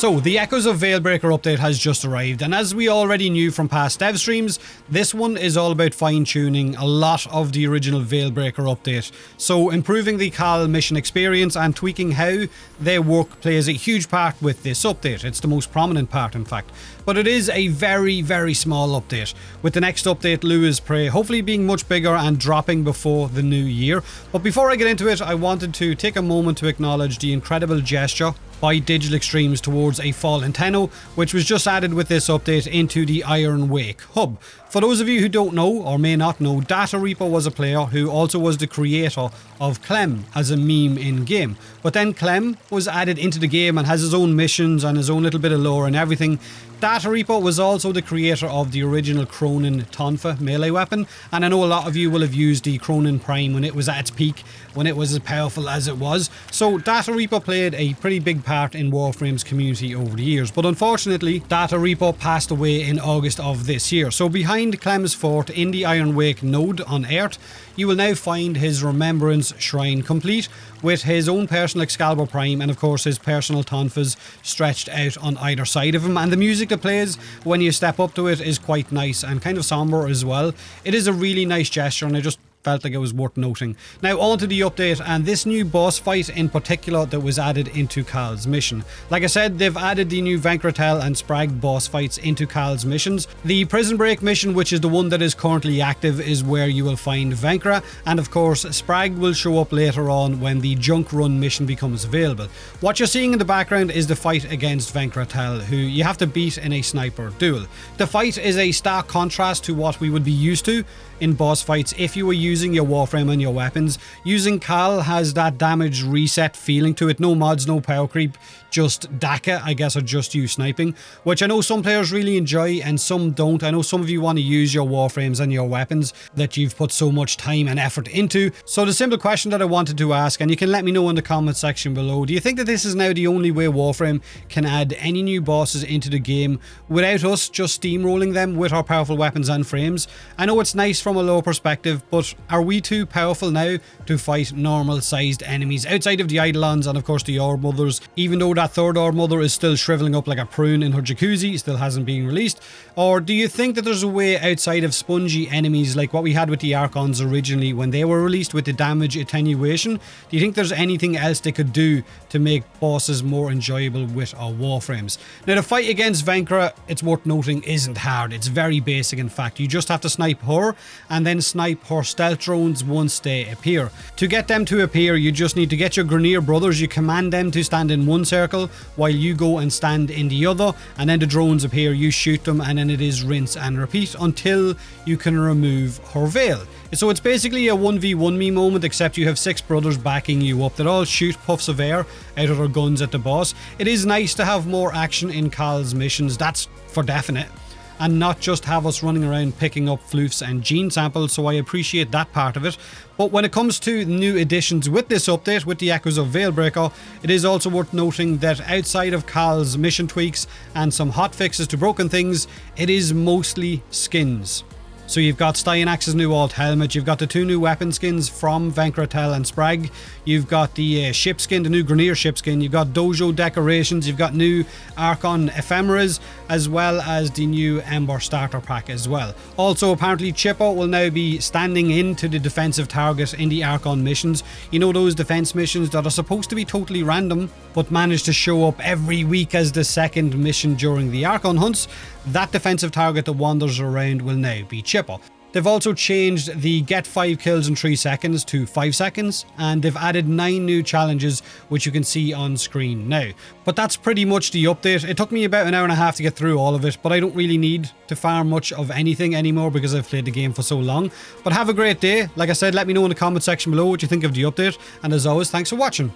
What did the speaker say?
So, the Echoes of Veilbreaker update has just arrived, and as we already knew from past dev streams, this one is all about fine-tuning a lot of the original Veilbreaker update. So, improving the Khal mission experience and tweaking how they work plays a huge part with this update. It's the most prominent part, in fact. But it is a very, very small update, with the next update, Lua's Prey, hopefully being much bigger and dropping before the new year. But before I get into it, I wanted to take a moment to acknowledge the incredible gesture by Digital Extremes towards a fallen Tenno, which was just added with this update into the Iron Wake hub. For those of you who don't know, or may not know, Datareaper was a player who also was the creator of Clem as a meme in-game. But then Clem was added into the game and has his own missions and his own little bit of lore and everything. Datareaper was also the creator of the original Cronin Tonfa melee weapon, and I know a lot of you will have used the Cronin Prime when it was at its peak, when it was as powerful as it was. So Datareaper played a pretty big part in Warframe's community over the years, but unfortunately Datareaper passed away in August of this year. So behind Clem's fort in the Iron Wake node on Earth, you will now find his remembrance shrine, complete with his own personal Excalibur Prime and of course his personal Tonfas stretched out on either side of him, and the music that plays when you step up to it is quite nice and kind of somber as well. It is a really nice gesture, and I just felt like it was worth noting. Now on to the update and this new boss fight in particular that was added into Khal's mission. Like I said, they've added the new Venkretel and Sprag boss fights into Khal's missions. The Prison Break mission, which is the one that is currently active, is where you will find Venkra, and of course Sprag will show up later on when the Junk Run mission becomes available. What you're seeing in the background is the fight against Venkretel, who you have to beat in a sniper duel. The fight is a stark contrast to what we would be used to in boss fights if you were using your Warframe and your weapons. Using Khal has that damage reset feeling to it, no mods, no power creep, just DACA, I guess, or just you sniping, which I know some players really enjoy and some don't. I know some of you want to use your Warframes and your weapons that you've put so much time and effort into. So the simple question that I wanted to ask, and you can let me know in the comment section below, do you think that this is now the only way Warframe can add any new bosses into the game without us just steamrolling them with our powerful weapons and frames? I know it's nice from a low perspective, but are we too powerful now to fight normal sized enemies outside of the Eidolons and of course the Orb Mothers, even though that third Orb Mother is still shriveling up like a prune in her jacuzzi, still hasn't been released? Or do you think that there's a way outside of spongy enemies like what we had with the Archons originally when they were released with the damage attenuation? Do you think there's anything else they could do to make bosses more enjoyable with our Warframes? Now the fight against Venkra, it's worth noting, isn't hard. It's very basic in fact. You just have to snipe her and then snipe her stealth drones once they appear. To get them to appear, you just need to get your Grineer brothers, you command them to stand in one circle while you go and stand in the other, and then the drones appear, you shoot them, and then it is rinse and repeat until you can remove her veil. So it's basically a 1v1 me moment, except you have 6 brothers backing you up that all shoot puffs of air out of their guns at the boss. It is nice to have more action in Khal's missions, that's for definite, and not just have us running around picking up floofs and gene samples, so I appreciate that part of it. But when it comes to new additions with this update, with the Echoes of Veilbreaker, it is also worth noting that outside of Khal's mission tweaks and some hotfixes to broken things, it is mostly skins. So you've got Styanax's new alt helmet, you've got the 2 new weapon skins from Venkretel and Sprag, you've got the ship skin, the new Grineer ship skin, you've got dojo decorations, you've got new Archon ephemeras, as well as the new Ember starter pack as well. Also apparently Chipper will now be standing into the defensive target in the Archon missions. You know, those defense missions that are supposed to be totally random but manage to show up every week as the second mission during the Archon hunts? That defensive target that wanders around will now be Chipper. They've also changed the get 5 kills in 3 seconds to 5 seconds, and they've added 9 new challenges which you can see on screen now. But that's pretty much the update. It took me about an hour and a half to get through all of it, but I don't really need to farm much of anything anymore because I've played the game for so long. But have a great day. Like I said, let me know in the comment section below what you think of the update, and as always, thanks for watching.